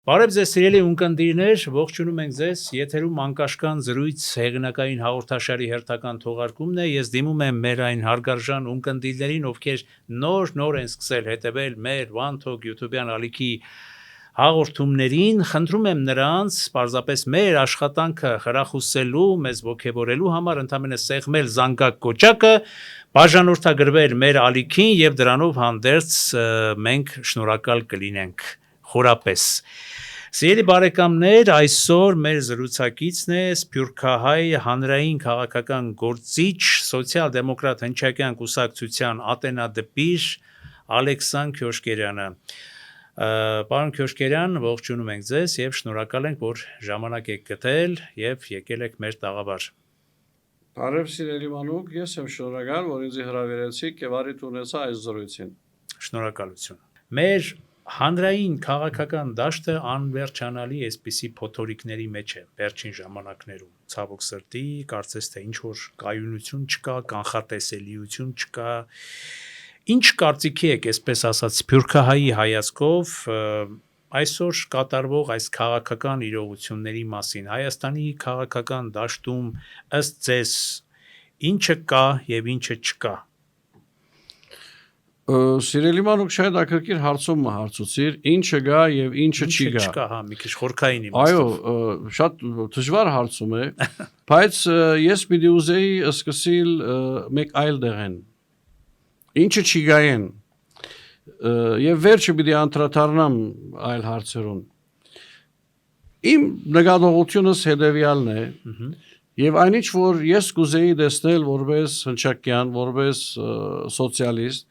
Բարև ձեզ սիրելի ունկնդիրներ, ողջունում ենք ձեզ, եթերում անկաշկան զրույց հեղինակային հաղորդաշարի հերթական թողարկումն է, ես դիմում եմ մեր այն հարգարժան ունկնդիրներին, ովքեր նոր են սկսել հետևել մեր One Talk YouTube-յան ալիքի հաղորդումներին, խնդրում եմ նրանց պարզապես մեր աշխատանքը խրախուսելու, մեզ ոգևորելու համար ընդամենը սեղմել զանգակ կոճակը, բաժանորդագրվել մեր ալիքին եւ դրանով հանդերձ մենք շնորհակալ կլինենք խորապես։ Սիրելի բարեկամներ, այսօր մեր զրուցակիցն է Սփյուռքահայ հանրային քաղաքական գործիչ, սոցիալ-դեմոկրատ հնչակյան կուսակցության ատենադպիր Ալեքսան Քյոշկերյանը։ Պարոն Քյոշկերյան, ողջունում ենք ձեզ եւ շնորհակալ ենք, որ ժամանակ եք գտել եւ եկել եք մեր տաղավար։ Բարև սիրելի մանուկ, ես եմ շնորհակալ, որ ինձ հրավիրեցիք եւ արիտ ունեցա այս զրույցին։ Շնորհակալություն։ Մեր հանրային քաղաքական դաշտը անվերջանալի այսպիսի փոթորիկների մեջ է վերջին ժամանակներում։ Ցավոք սրտի, կարծես թե ինչ որ կայունություն չկա, կանխատեսելիություն չկա։ Ինչ կարծիքի եք, այսպես ասած, Սփյուռքահայի հայացքով այսօր կատարվող այս քաղաքական իրողությունների մասին, Հայաստանի քաղաքական դաշտում ըստ ձեզ ինչը կա եւ ինչը չկա։ Սիրելի մանուկ, շատ ակրկիր հարցում հարցուցիր, ինչը գա եւ ինչը չի գա։ Չկա, հա, մի քիչ խորքային իմաստով։ Այո, շատ դժվար հարցում է, բայց ես պիտի ուզեի սկսել մեկ այլ դեղեն։ Ինչը չի գային եւ վերջը պիտի անդրադառնամ այլ հարցերուն։ Իմ նկատողությունս հետեւյալն է եւ այնինչ որ ես կուզեի տեսնել որպես հնչակյան, որպես սոցիալիստ,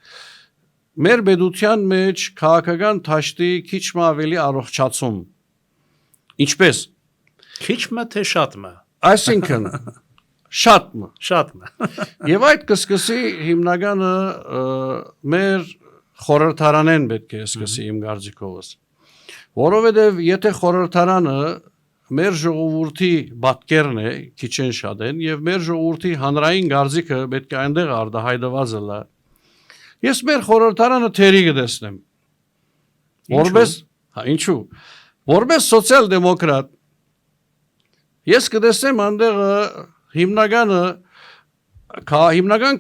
մեր պետության մեջ քաղաքական դաշտի քիչ մ ավելի առողջացում։ Ինչպես։ Քիչ-մ թե շատ-մ։ Այսինքն Շատ-մ։ Եվ այդ կսկսի հիմնականը մեր խորհրդարանեն պետք է սկսի իմ կարծիքովս։ Որովհետև եթե խորհրդարանը մեր ժողովրդի պատկերն է, քիչ են շատ են, եւ մեր ժողովրդի հանրային կարծիքը պետք է այնտեղ արտահայտված լա։ Ես մեր խորհրդարանը թերի կտեսնեմ։ Որպես, ինչու։ Որպես սոցիալ-դեմոկրատ ես կտեսնեմ այնտեղ հիմնական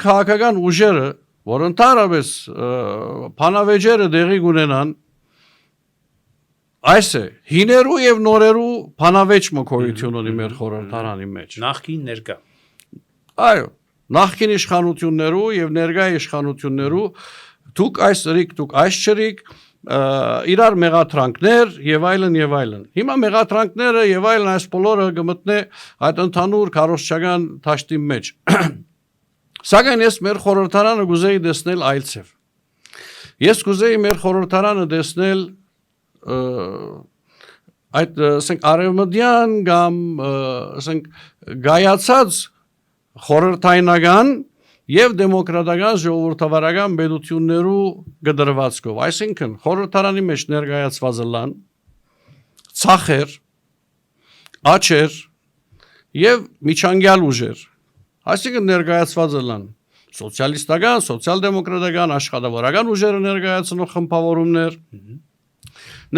քաղաքական ուժերը, որ ընդհանրապես փանավեճերը դեղի կունենան, այս է, հիներու եւ նորերու փանավեճ մոկոյություն ունի մեր խորհրդարանի մեջ։ Նախկին ներկա։ Այո, նախկին իշխանություններու եւ ներկա իշխանություններու դուք այս ռիկ, դուք այս չրիկ, իրար մեղադրանքներ եւ այլն։ Հիմա մեղադրանքները եւ այլն այս բոլորը կմտնե այդ ընդհանուր քարոզչական դաշտի մեջ։ Սակայն ես մեր խորհրդարանը կուզեի տեսնել այլցև։ Ես կուզեի մեր խորհրդարանը տեսնել այդ ասենք արևմտյան կամ ասենք գայացած խորհրդայնական եւ դեմոկրատական ժողովրդավարական պետություններու գդրվածքով, այսինքն խորհրդարանի մեջ ներկայացված լան ցախեր, աչեր եւ միջանկյալ ուժեր, այսինքն ներկայացված լան սոցիալիստական, սոցիալ-դեմոկրատական, աշխատավորական ուժերը ներկայացնող խմբավորումներ,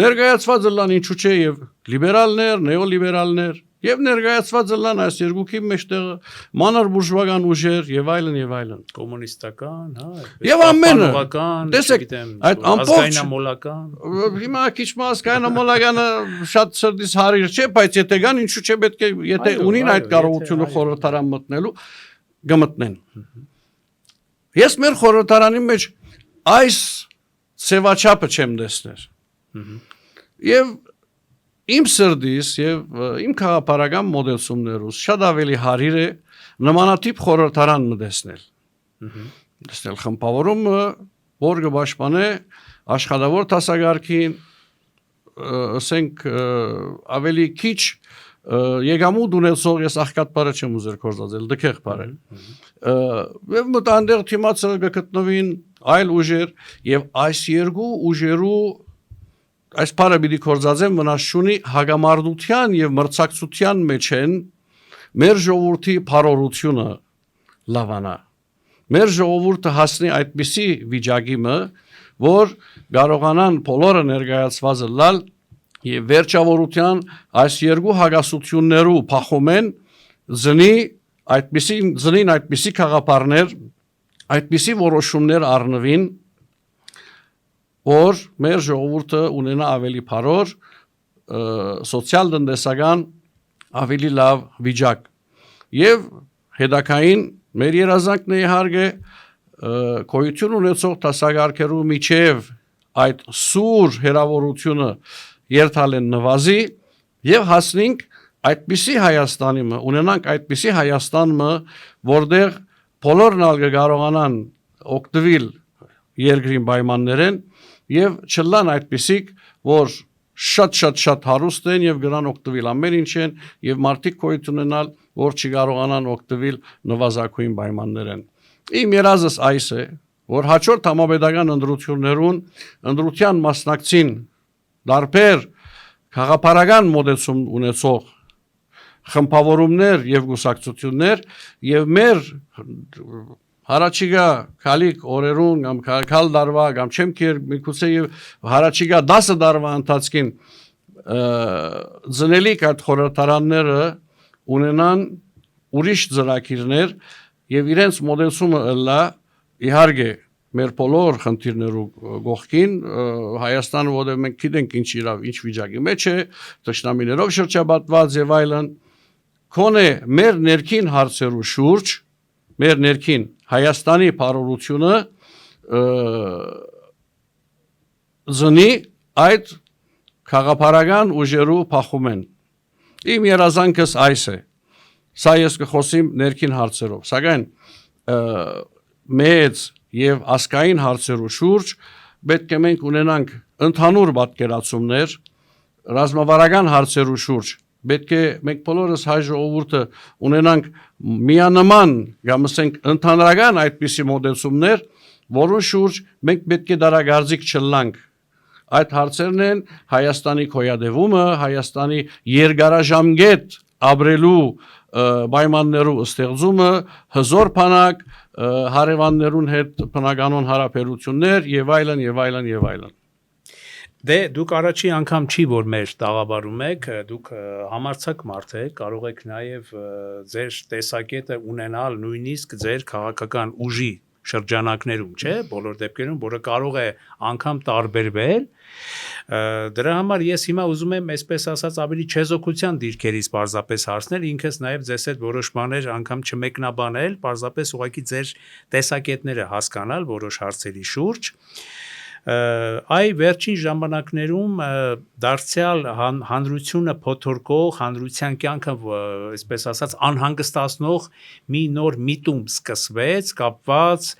ներկայացված լան ինչու՞ չէ եւ լիբերալներ, նեոլիբերալներ եւ ներկայացված լան այս երկուքի մեջտեղ մանր բուրժուական ուժեր եւ այլն։ Կոմունիստական, հա, եւ ամենը, տեսեք, այդ ամբողջ ազգայնամոլական։ Հիմա քիչ ազգայնամոլականը շատ սրտից հարիր չէ, բայց եթե կան, ինչու՞ չէ պետք է, եթե ունին այդ կարողությունը խորհրդարան մտնելու, կմտնեն։ Ես մեր խորհրդարանի մեջ այս ծեվաչափը չեմ տեսներ։ Եվ իմ սրդիս եւ իմ քաղաքապարական մոդելություններուս շատ ավելի հարիր է նմանատիպ խորհրդարան մտեսնել։ Տեսնել խմբավորումը, որ կպաշտպանե աշխատավոր դասակարգին, ասենք ավելի քիչ եկամուտ ունեցող, ես աղքատ բառը չեմ ուզեր կործածել, դքեղ բառ է։ Եվ մտանդեղ թիմացը կգտնվին այլ ուժեր եւ այս երկու ուժերու այս բառը պիտի կործածեմ վնասչունի հագամարտության եւ մրցակցության մեջ են մեր ժողովրդի բարօրությունը լավանա։ Մեր ժողովուրդը հասնի այդպիսի վիճակի մը, որ կարողանան բոլորը ներկայացվածը լալ Եվ վերջավորության այս երկու հագասություններու փախոմեն զնին այդպիսի քաղաքապարներ, այդպիսի որոշումներ առնվին, որ մեր ժողովուրդը ունենա ավելի փառոր սոցիալ-տնտեսական ավելի լավ վիճակ։ Եվ հետագային մեր երազանքն է իհարկե գոյություն ունեցող դասակարգերու միջև այդ սուր հերավորությունը երթալ են նվազի եւ հասնենք այդպիսի Հայաստանի ունենանք այդպիսի Հայաստանը, որտեղ բոլորն ալ կարողանան օգտվել երկրին պայմաններեն եւ չլան այդպիսիք, որ շատ հարուստ են եւ գրան օգտվել ամեն ինչեն եւ մարդիկ գոյություն ունենալ, որ չկարողանան օգտվել նվազագույն պայմաններեն։ Իմ երազս այս է, որ հաջորդ համապետական ընտրության մասնակցին դարբեր քաղաքապարական մոդեցում ունեցող խմբավորումներ եւ գուսակցություններ եւ մեր հարաճիգա քալիկ օրերուն կամ քալ դարվա կամ չեմքեր միգուցե եւ հարաճիգա 10 դարվա ընթացքին զնելիք այդ խորհրդարանները ունենան ուրիշ ծրագիրներ եւ իրենց մոդեցումը ըլլա իհարկե մեր բոլոր խնդիրներու գողքին Հայաստանը որտեղ մենք գիտենք ինչ վիճակի մեջ է տշնամիներով շրջապատված եւ այլն քոնե մեր ներքին հարցերու շուրջ մեր ներքին Հայաստանի փառորությունը զնի այդ քաղաքապարական ուժերու փախումեն իմ երազանքս այս է սա ես կխոսիմ ներքին հարցերով սակայն մեծ եւ ասկային հարցերու շուրջ պետք է մենք ունենանք ընդհանուր պատկերացումներ ռազմավարական հարցերու շուրջ պետք է մենք բոլորս հայ ժողովուրդը ունենանք միանման կամ ասենք ընդհանրական այդպիսի մոդեցումներ որոնց շուրջ մենք պետք է դարագարձիկ չլանք այդ հարցերն են Հայաստանի կոյադևումը Հայաստանի երկարաժամկետ ապրելու պայմաններու ստեղծումը հզոր բանակ հարևաններուն հետ բնականon հարաբերություններ եւ այլն Դե դուք առաջի անգամ չի որ մեր տաղավարում եք դուք համարցակ մարդ եք կարող եք նաեւ ձեր տեսակետը ունենալ նույնիսկ ձեր քաղաքական ուժի շրջանակներում չէ բոլոր դեպքերում որը կարող է անգամ տարբերվել դրա համար ես հիմա ուզում եմ այսպես ասած ավելի չեզոքության դիրքերից պարզապես հարցնել ինքս նաև ձեզ հետ որոշ բաներ անգամ չմեկնաբանել պարզապես ուղղակի ձեր տեսակետները հասկանալ որոշ հարցերի շուրջ այ վերջին ժամանակներում դարձյալ հանրությունը փոթորկող հանրության կյանքը այսպես ասած անհանգստացնող մի նոր միտում սկսվեց կապված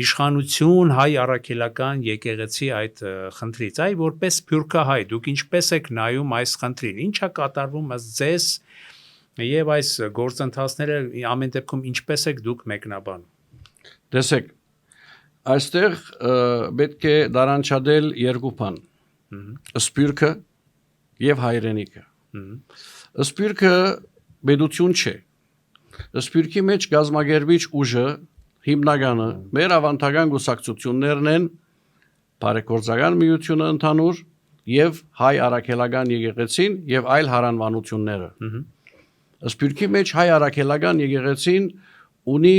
իշխանություն հայ առաքելական եկեղեցի այդ խնդրից այ որպես սփյուռքահայ դուք ինչպես եք նայում այս խնդրին ինչա կատարվում ըստ ձեզ եւ այս գործընթացները ամեն դեպքում ինչպես եք դուք մեկնաբանում տեսեք այստեղ պետք է դարանչադել երկու բան սփյուռքը եւ հայրենիքը սփյուռքը պետություն չէ սփյուռքի մեջ գազագերբիչ ուժը հիմնականը մեր ավանդական գուսակցություններն են բարեգործական միությունը ընդհանուր եւ հայ առաքելական եկեղեցին եւ այլ հարանվանությունները սփյուռքի մեջ հայ առաքելական եկեղեցին ունի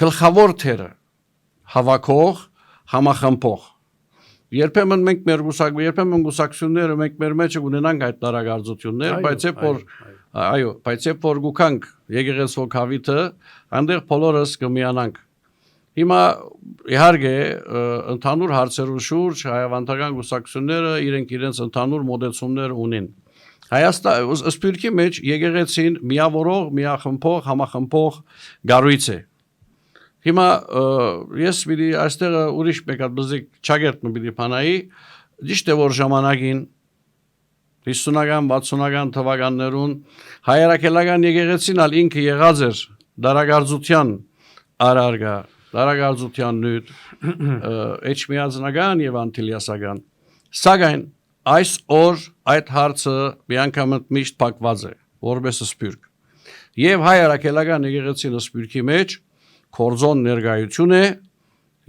գլխավոր թերը հավաքող համախմբող երբեմն մենք մեր գուսակցությունները մենք մեր մեջ ունենանք այդ տարագարձություններ բայց երբ որ գուքանք եկեղեցու հավիտը այնտեղ բոլորս կմիանանք հիմա իհարկե ընդհանուր հարցերու շուրջ հայավանդական գուսակցությունները իրենց ընդհանուր մոդեցումներ ունին սփյուռքի մեջ եկեղեցին միավորող միախմբող համախմբող գառույց է Հիմա ես պիտի այստեղ ուրիշ մեկ հատ բզիկ ճագերտն պիտի փանայի ճիշտ է որ ժամանակին 50-ական 60-ական թվականներուն հայրաքելական եկեղեցին ալ ինքը եղած էր դարագարձության արարգա դարագարձության նույն էջմիածնական եւ անտիլիասական սակայն այս օր այդ հարցը միանգամը միշտ փակված է որպես սփյուռք եւ հայրաքելական եկեղեցին սփյուռքի մեջ Կորձոն ներկայություն է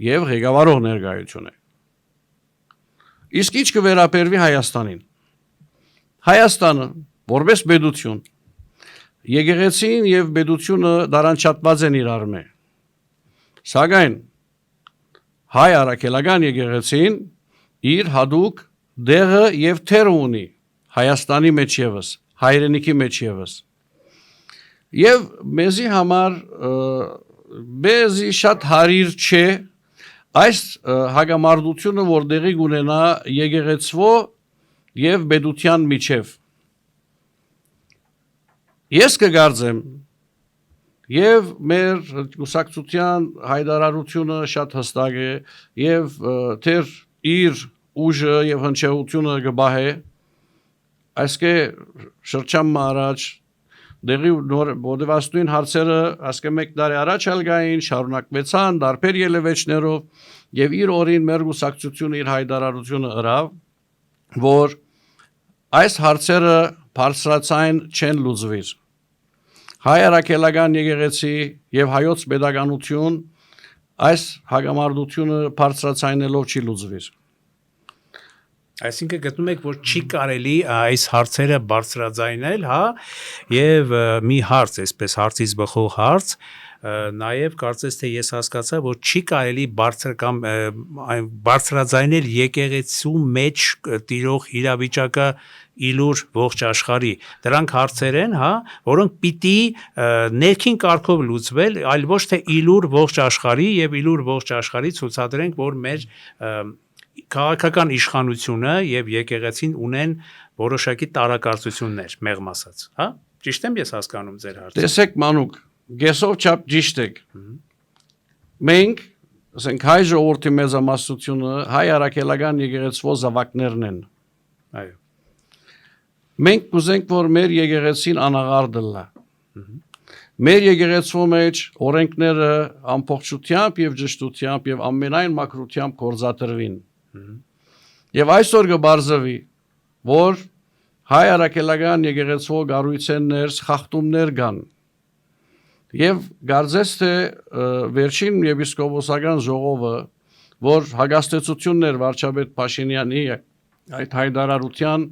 եւ ղեկավարող ներկայություն է։ Իսկ ինչ կվերապերվի Հայաստանին։ Հայաստանը որպես պետություն եկեղեցին եւ պետությունը դարանչատված են իրար մե սակայն հայ արաքելական եկեղեցին իր հadouk դեղը եւ թերը ունի Հայաստանի մեջ եւս հայրենիքի մեջ եւս եւ մեզի համար բեզի շատ հարիր չէ այս հագամարտությունը որ դեղի ունենա եկեղեցվո եւ պետության միջև ես կգարձեմ եւ մեր ուսակցության հայտարարությունը շատ հստակ է եւ թեր իր ուժը եւ հնչեղությունը գբահե այսքե շրջան առաջ դեղի ոդվաստույն հարցերը ասկե մեկ տարի առաջ ալգային շարունակվեցան դարբեր ելևեջներով եւ իր օրին մեր ուսակցությունը իր հայտարարությունը ըրավ որ այս հարցերը բարձրացային չեն լուծվիր հայ արաքելական եկեղեցի եւ հայոց pedagoganություն այս հագամարտությունը բարձրացնելով չի լուծվիր Այսինքն գտնում եք, որ չի կարելի այս հարցերը բարձրաձայնել, հա, եւ մի հարց, այսպես հարցից բխող հարց, նաեւ կարծես թե ես հասկացա, որ չի կարելի բարձրաձայնել եկեղեցու մեջ տիրող իրավիճակը իլուր ողջ աշխարհի։ Դրանք հարցեր են, հա, որոնք պիտի ներքին կարգով լուծվել, այլ ոչ թե իլուր ողջ աշխարհի եւ իլուր ողջ աշխարհի ցուցադրենք, որ մեր քաղաքական իշխանությունը եւ եկեղեցին ունեն որոշակի տարակարծություններ, մեղմ ասած, հա? Ճիշտ եմ ես հասկանում ձեր հարցը։ Տեսեք մանուկ, գեսով չափ ճիշտ եք։ Մենք, ասենք հայ ժողովրդի մեծամասնությունը հայ արաքելական եկեղեցվո զավակներն են։ Այո։ Մենք կուզենք, որ մեր եկեղեցին անաղարտ լա։ Մեր եկեղեցվո մեջ օրենքները ամբողջությամբ եւ ճշտությամբ եւ ամենայն մակրությամբ գործադրվին։ Եվ այսօր կբարձվի, որ հայ արաքելական եկեղեցվո գառույցներ, խախտումներ կան։ Եվ կարծես թե վերջին եպիսկոպոսական ժողովը, որ հագաստեցություններ վարչապետ Փաշինյանի այդ հայտարարության,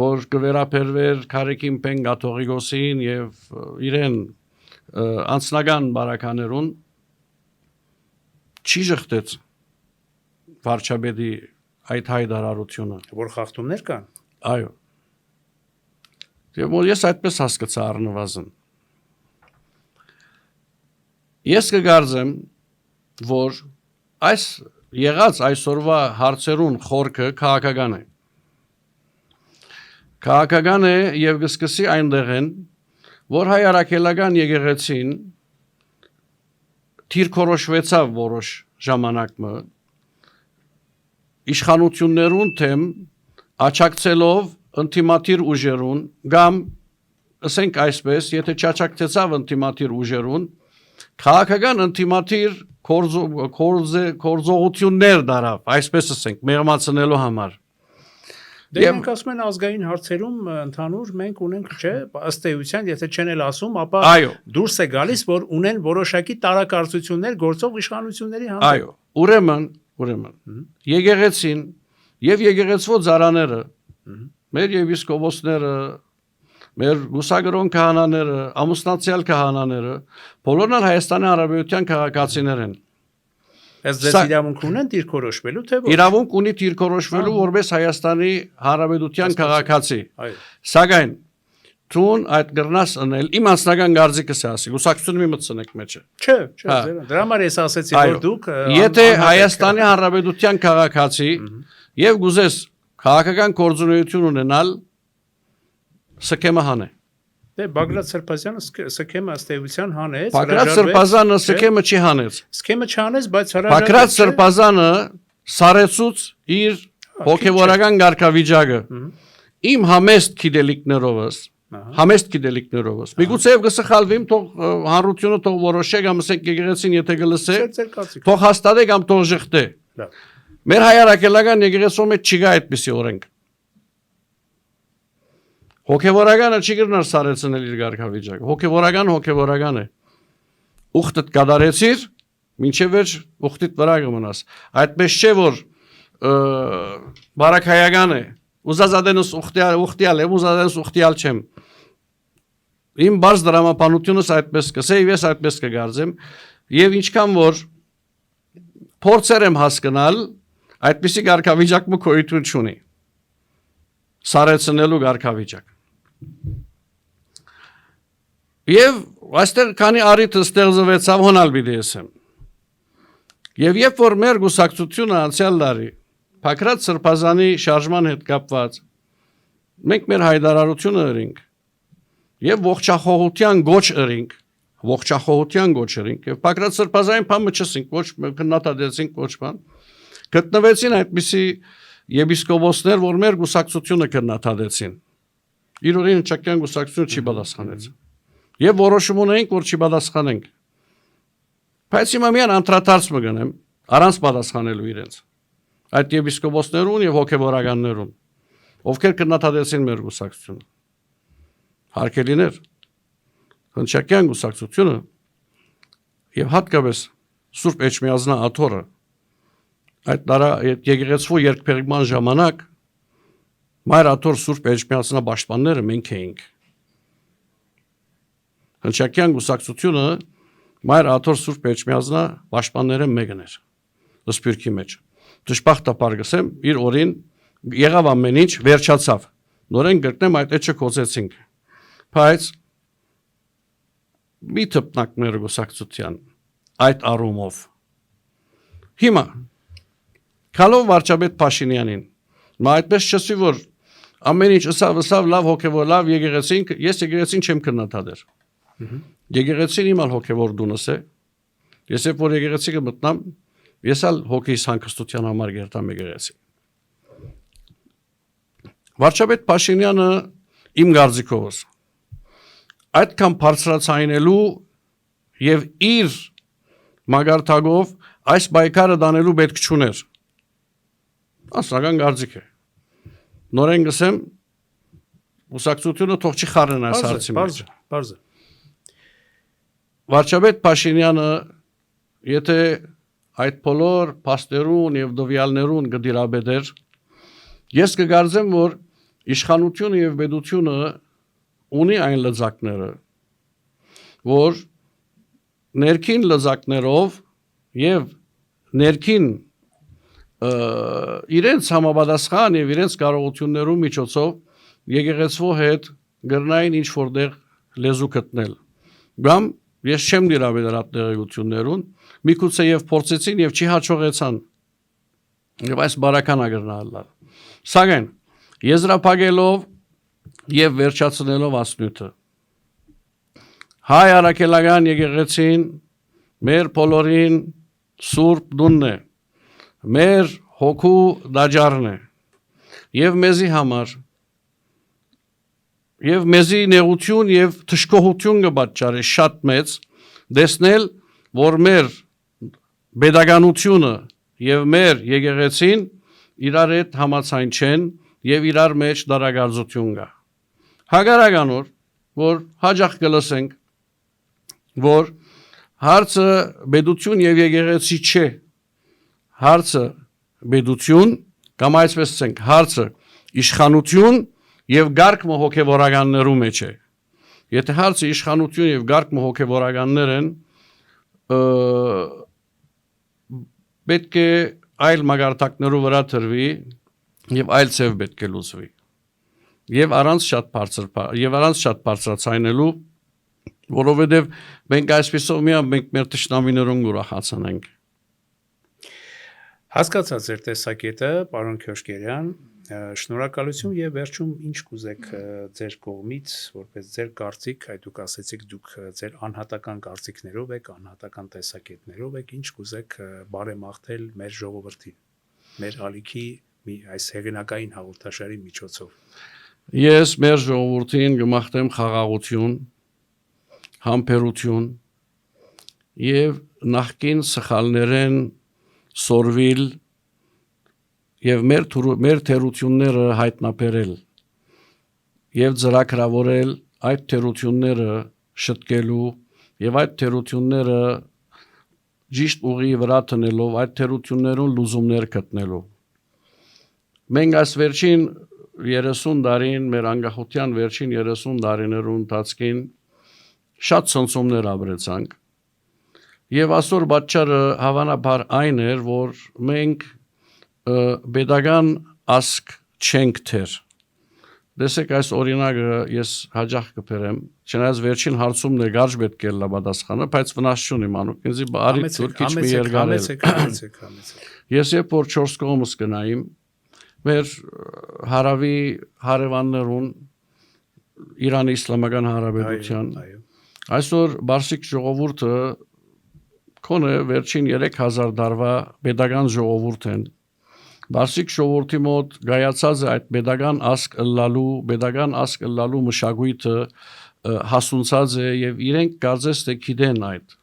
որ կվերապերվեր Քարեկին Պեն Կաթողիկոսին եւ իրեն անձնական բարականերուն չի ժխտեց վարչապետի այդ հայտարարությունը որ խախտումներ կան այո եւ ես այդպես հասկացա առնվազն ես կգարձեմ որ այս եղած այսօրվա հարցերուն խորքը քաղաքական է եւ կսկսի այնտեղ են որ հայ արաքելական եկեղեցին թիրքորոշվեցավ որոշ ժամանակը իշխանություններուն թեմ աչակցելով ընտիմատիր ուժերուն կամ ասենք այսպես եթե չաչակցեցավ ընտիմատիր ուժերուն քաղաքական ընտիմատիր կորձողություններ դարավ այսպես ասենք մեղմացնելու համար Դե մենք ասում են ազգային հարցերում ընդհանուր մենք ունենք չէ ըստ էության եթե չեն էլ ասում ապա դուրս է գալիս որ ունեն որոշակի տարակարծություններ գործող իշխանությունների հանդեպ Այո ուրեմն եկեղեցին եւ եկեղեցվո ծառաները մեր եպիսկոպոսները մեր գուսագրոն քահանաները ամուսնացյալ քահանաները բոլորն Հայաստանի Հանրապետության քաղաքացիներ են Այս դες իրավունք ունեն դիրքորոշվելու թե ոչ Իրավունք ունի դիրքորոշվելու որպես Հայաստանի Հանրապետության քաղաքացի Սակայն Տուն այդ գրնաս անել իմ անձնական գարձիկս ասի գուսակցությունը մի մտցնեք մեջը Չէ դրա համար ես ասեցի որ դուք Եթե Հայաստանի Հանրապետության քաղաքացի եւ գուզես քաղաքական կորձունեություն ունենալ սքեմը հանե Դե Բագրատ Սրբազյանը սքեմը ըստ էության հանեց Բագրատ Սրբազյանը սքեմը չի հանեց Սքեմը չանեց բայց հրաժարվեց Բագրատ Սրբազյանը սարեցուց իր հոգեվորական ղարքավիճակը իմ համեստ գիտելիքներովս Համեստ գիտելիքներովս Միգուցե եւ կսխալվիմ թող հանրությունը թող որոշե կամ ասենք եկեղեցին եթե գլսե թող հաստատե կամ թող ժխտե Մեր հայ արաքելական եկեղեցու մեջ չկա այդպիսի օրենք Հոգեվորականը չի գրնար սարեցնել իր ղարքավիճակը հոգեվորական է Ուխտդ կդարեցիր մինչև վերջ ուխտիդ վրա կմնաս այդպես չէ որ բարակայական է ուզածադենս ուխտյալ եմ, ուզածադենս ուխտյալ չեմ։ Իմ բարձ դրամապանությունս այդպես կսե, եւ ես այդպես կգարձեմ, եւ ինչքան որ փորձեր եմ հասկանալ, այդպիսի գարկավիճակը գոյություն չունի։ Սարեցնելու գարկավիճակ։ Եվ այստեղ քանի առիթ ստեղծվեցավ հոնալ պիտի ասեմ։ Եվ երբ որ մեր գուսակցությունը անցյալ տարի Փակրած Սրբազանի շարժման հետ կապված մենք մեր հայտարարությունը ըրինք եւ ողջախոհության գոչ ըրինք եւ Փակրած Սրբազանին բան մչսինք ոչ քննադատեցինք ոչ բան գտնվեցին այդպիսի եպիսկոպոսներ որ մեր գուսակցությունը քննադատեցին իրորին հնչակյան գուսակցությունը չի պատասխանեց եւ որոշում ունենք որ չի պատասխանենք բայց հիմա միան անդրադարձ մգնեմ առանց պատասխանելու իրենց այդ եպիսկոպոսներուն եւ հոգեվորականներուն ովքեր քննադատեցին մեր գուսակցությունը հարկելիներ հնչակյան գուսակցությունը եւ հատկապես Սուրբ Էջմիածնա աթոռը այդ տարա եկեղեցու երկփեղման ժամանակ մայր աթոռ Սուրբ Էջմիածնա պաշտպանները մենք էինք հնչակյան գուսակցությունը մայր աթոռ Սուրբ Էջմիածնա պաշտպանները մեկն էր սպիրկի մեջ դժբախտաբար գսեմ իր օրին եղավ ամեն ինչ վերջացավ նորեն գրտնեմ այդ էջը կոծեցինք բայց մի թփնակ մեր գուսակցության այդ առումով հիմա Քալով վարչապետ Փաշինյանին մա այդպես չսի որ ամեն ինչ ըսավ լավ հոգևոր լավ եկեղեցին ես եկեղեցին չեմ քննադատեր եկեղեցին իմ հոգևոր դունս է ես երբ որ եկեղեցի կմտնամ ես ալ հոգիս հանգստության համար գերտամ եկեղեցի վարչապետ Փաշինյանը իմ գարձիկովս այդքան բարձրացնելու եւ իր մագարտակով այս բայկարը դանելու պետք չուներ ասական գարձիկ է նորեն գսեմ ուսակցությունը թող չի խառնեն այս հարցի մեջ բարձր վարչապետ Փաշինյանը եթե այդ բոլոր փաստերուն եւ դվյալներուն գդիրաբեդեր ես կգարձեմ որ իշխանությունը եւ պետությունը ունի այն լծակները որ ներքին լծակներով եւ ներքին իրենց համապատասխան եւ իրենց կարողություններու միջոցով եկեղեցու հետ գրնային ինչ որտեղ լեզու գտնել կամ ես չեմ դիրաբերել այդ տեղեկություններուն միգուցե եւ փորձեցին եւ չի հաջողեցան եւ այս բարական ագրնալալ սակայն եզրափակելով եւ վերջացնելով ասնյութը հայ արաքելական եկեղեցին մեր բոլորին սուրբ դունն է մեր հոգու դաջարն է եւ մեզի համար եւ մեզի նեղություն եւ թշկողություն կպատճառի շատ մեծ դեսնել որ մեր pedagogiությունը եւ մեր եկեղեցին իրար հետ համացայն չեն եւ իրար մեջ դարագարձություն կա հագարականոր որ հաջող կլսենք որ հարցը պետություն եւ եկեղեցի չէ հարցը պետություն կամ այսպես ասենք հարցը իշխանություն եւ գարկմը հոգեվորականներու մեջ է եթե հարցը իշխանություն եւ գարկմը հոգեվորականներ են պետք է այլ մագարտակներու վրա դրվի եւ այլ ծև պետք է լուծվի եւ առանց շատ բարձրացնելու որովհետեւ մենք այսպեսով մենք մեր ճշնամիներուն ուրախացնենք հասկացած ձեր տեսակետը պարոն Քյոշկերյան շնորհակալություն եւ վերջում ինչ կուզեք ձեր կողմից որպես ձեր կարծիք այդ դուք ասեցիք դուք ձեր անհատական կարծիքներով եք անհատական տեսակետներով եք ինչ կուզեք բարեմաղթել մեր ժողովրդին մեր ալիքի այս հեղինակային հաղորդաշարի միջոցով ես մեր ժողովրդին կմաղթեմ խաղաղություն համբերություն եւ նախկին սխալներեն սորվիլ եւ մեր թերությունները հայտնաբերել եւ ծրագրավորել այդ թերությունները շտկելու եւ այդ թերությունները ճիշտ ուղի վրա տնելով այդ թերություններուն լուծումներ գտնելու մենք այս վերջին 30 տարին մեր անկախության վերջին 30 տարիներու ընթացքին շատ ցնցումներ ապրեցանք եւ այսօր պատճառը հավանաբար այն էր որ մենք pedagogan ասկ չենք թեր Դեսեք այս օրինակը ես հաջող կբերեմ չնայած վերջին հարցումն է գարժ պետք է լա պատասխանը բայց վնաս չունի մանուկ ինձ բարի թուր քիչ մի երկարել Ես երբ որ 4 կողմս գնայիմ մեր հարավի հարևաններուն Իրանի իսլամական հանրապետության այսօր բարսիկ ժողովուրդը քոնը վերջին 3000 տարվա pedagogan ժողովուրդ են Բարսիկ ժողովրդի մոտ գայացած է այդ pedagogan ասկ ըլլալու մշակույթը հասունցած է եւ իրենք կարծես թե գիտեն այդ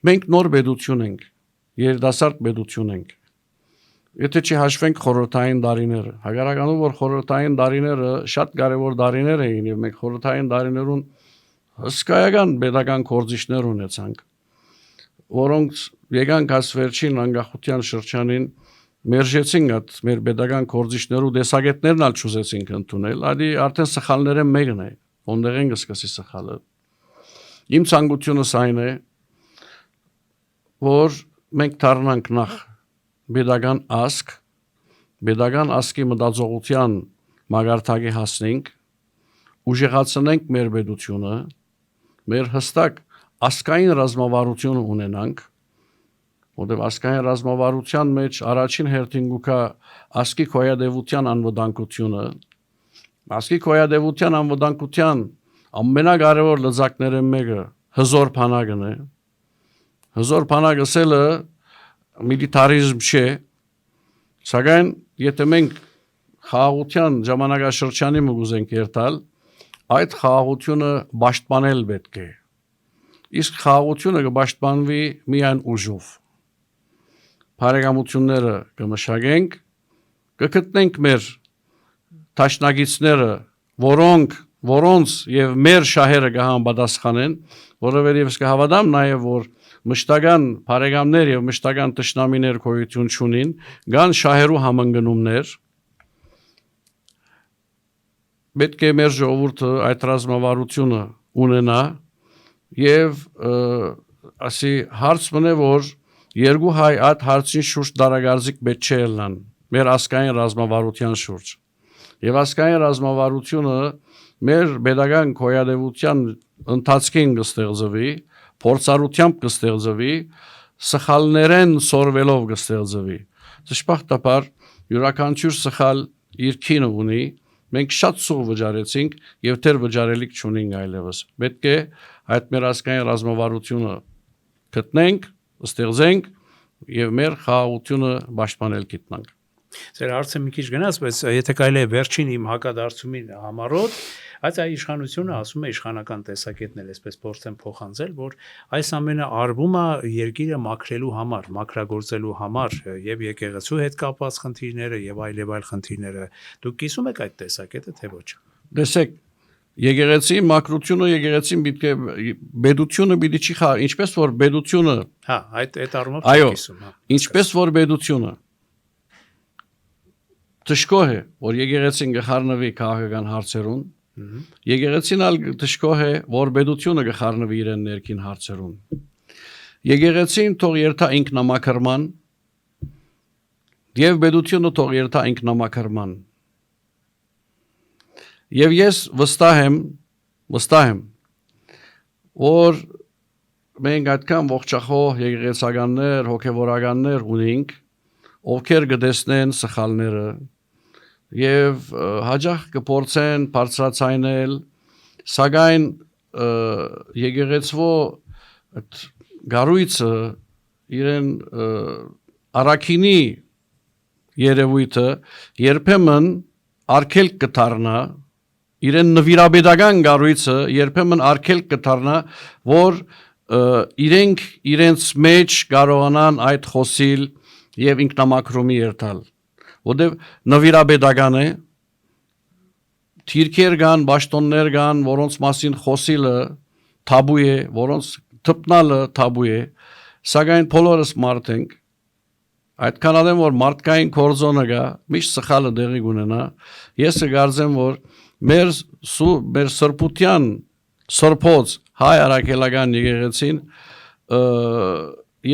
Մենք նոր պետություն ենք երիտասարդ պետություն ենք Եթե չի հաշվենք խորհրդային դարիները հագարականով որ խորհրդային դարիները շատ կարևոր դարիներ էին եւ մենք խորհրդային դարիներուն հսկայական pedagogan կորձիչներ ունեցանք որոնք եկան կաս վերջին անկախության շրջանին Մերժեցին այդ մեր pedagogan կորձիչներու դեսագետներն ալ չուզեցինք ընդունել, այդի արդեն սխալները մեկն է, ոնդեղ են սկսի սխալը։ Իմ ցանկությունս այն է, որ մենք դառնանք նախ pedagogan ասկի մտածողության մագարտակի հասնենք, ուժեղացնենք մեր պետությունը, մեր հստակ ասկային ռազմավարություն ունենանք Որտեղ ասկային ռազմավարության մեջ առաջին հերթին գուկա ասկի քոյադևության անվտանգությունը ասկի քոյադևության անվտանգության ամենակարևոր լծակները մեկը հզոր բանակն է հզոր բանակը սելը միլիտարիզմ չէ սակայն եթե մենք խաղաղության ժամանակաշրջանի մուզենք երթալ այդ խաղաղությունը պաշտպանել պետք է իսկ խաղաղությունը կպաշտպանվի միայն ուժով Բարեկամությունները կմշակենք, կգտնենք մեր տաշնագիցները, որոնց եւ մեր շահերը կհամապատասխանեն, որովհետեւ կհավատամ նաեւ որ մշտական բարեկամներ եւ մշտական տշնամիներ գոյություն չունին, կան շահերու համընկնումներ։ Պետք է մեր ժողովուրդը այդ ռազմավարությունը ունենա եւ ասի հարց մնե որ Երկու հայ այդ հարցին շուրջ դարագարձիկ պետք չէ ելնան մեր ասկային ռազմավարության շուրջ եւ ասկային ռազմավարությունը մեր pedagogan քոյադևության ընթացքին կստեղծվի փորձառությամբ կստեղծվի սխալներեն սորվելով կստեղծվի դժբախտաբար յուրաքանչյուր սխալ իր քինը ունի մենք շատ սուղ վճարեցինք եւ դեռ վճարելիք չունենք այլևս պետք է այդ մեր ասկային ռազմավարությունը գտնենք ստեղծենք եւ մեր խաղաղությունը պաշտպանել գիտնանք։ Ձեր հարցը մի քիչ գնաց, բայց եթե կարելի է վերջին իմ հակադարձումին համառոտ, այս իշխանությունը ասում է իշխանական տեսակետն էլ այսպես փորձեն փոխանցել, որ այս ամենը արվում է երկիրը մաքրելու համար, մաքրագործելու համար եւ եկեղեցու հետ կապված խնդիրները եւ այլ խնդիրները։ Դուք կիսում եք այդ տեսակետը թե ոչ։ Տեսեք Եկեղեցի մակրությունը եկեղեցին պիտի պետությունը պիտի չի խաղ ինչպես որ պետությունը հա այդ առումով կիսում հա ինչպես որ պետությունը Տշկոհ է որ եկեղեցին գխառնվի քաղաքական հարցերուն եկեղեցին ալ տշկոհ է որ պետությունը գխառնվի իրեն ներքին հարցերուն եկեղեցին թող երթա ինքնամաքրման եւ պետությունը թող երթա ինքնամաքրման Եվ ես վստահ եմ, որ մենք այդքան ողջախոհ եկեղեցականներ, հոգևորականներ ունենք, ովքեր կտեսնեն սխալները եւ հաջող կփորձեն բարձրացնել, սակայն եկեղեցվո գարույցը իրեն արաքինի երևույթը երբեմն արկելք կդառնա իրեն նվիրաբեդական գարույցը երբեմն արկելք կդառնա որ իրենք իրենց մեջ կարողանան այդ խոսիլ եւ ինքնամաքրումի երթալ որտեւ նվիրաբեդական է թիրքեր կան ճաշտոններ կան որոնց մասին խոսիլը թաբու է որոնց թփնալը թաբու է սակայն բոլորս մարդ ենք Այդքան ադեմ որ մարդկային կորձոնը գա, միշտ սխալը դեղի կունենա, ես կգարձեմ որ մեր սրբության սրբոց հայ արաքելական եկեղեցին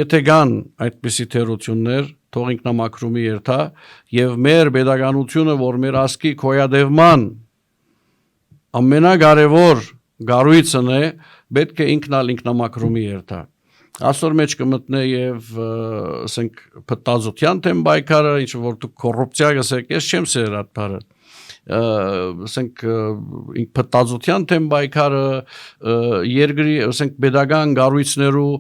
եթե կան այդպիսի թերություններ, թող ինքնամաքրումի երթա եւ մեր pedagogiությունը, որ մեր ասկի կոյադևման ամենակարևոր գառույցն է, պետք է ինքնամաքրումի երթա։ Այսօր մեջ կմտնե եւ ասենք փտազության թեմ բայկարը, ինչ որ դու կոռուպցիա գսեք, ես չեմ սեր այդ բառը։ Ասենք փտազության թեմ բայկարը երկրի, ասենք pedagogan գառույցներու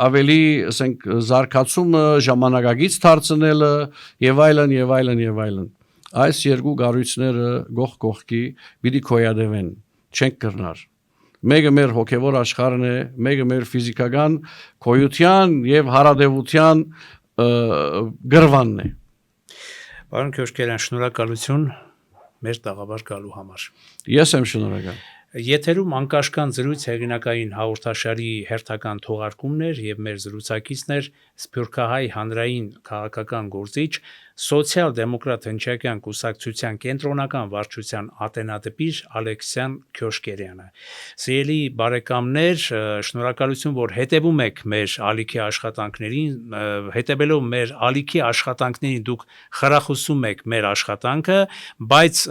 ավելի, ասենք զարգացումը ժամանակագից դարձնելը եւ այլն եւ այլն եւ այլն։ Այս երկու գառույցները գող կողքի պիտի կոյադևեն, չենք կրնար։ Մեկը մեր հոգևոր աշխարհն է, մեկը մեր ֆիզիկական կոյության եւ հարադեվության գրվանն է։ Պարոն Քյոշկերյան, շնորհակալություն մեր տաղավար գալու համար։ Ես եմ շնորհակալ։ Եթերում անկաշկան զրույց հեղինակային հաղորդաշարի հերթական թողարկումներ եւ մեր զրուցակիցներ Սփյուռքահայ հանրային քաղաքական գործիչ սոցիալ-դեմոկրատ հնչակյան կուսակցության կենտրոնական վարչության ատենադեպիր Ալեքսյան Քյոշկերյանը։ Սիրելի բարեկամներ, շնորհակալություն, որ հետևում եք մեր ալիքի աշխատանքներին, հետևելով մեր ալիքի աշխատանքներին դուք խրախուսում եք մեր աշխատանքը, բայց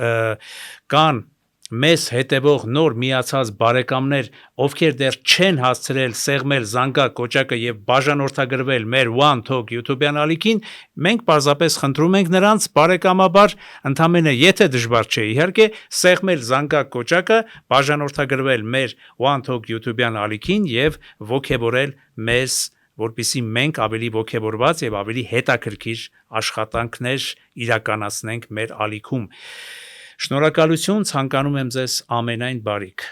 կան մեզ հետևող նոր միացած բարեկամներ, ովքեր դեռ չեն հասցրել սեղմել զանգակ կոճակը եւ բաժանորդագրվել մեր One Talk YouTube-յան ալիքին, մենք պարզապես խնդրում ենք նրանց բարեկամաբար, ընդամենը եթե դժվար չէ, իհարկե, սեղմել զանգակ կոճակը, բաժանորդագրվել մեր One Talk YouTube-յան ալիքին եւ ողջորել մեզ, որպեսզի մենք ավելի ողջորված եւ ավելի հետաքրքիր աշխատանքներ իրականացնենք մեր ալիքում։ Շնորհակալություն, ցանկանում եմ ձեզ ամենայն բարիք։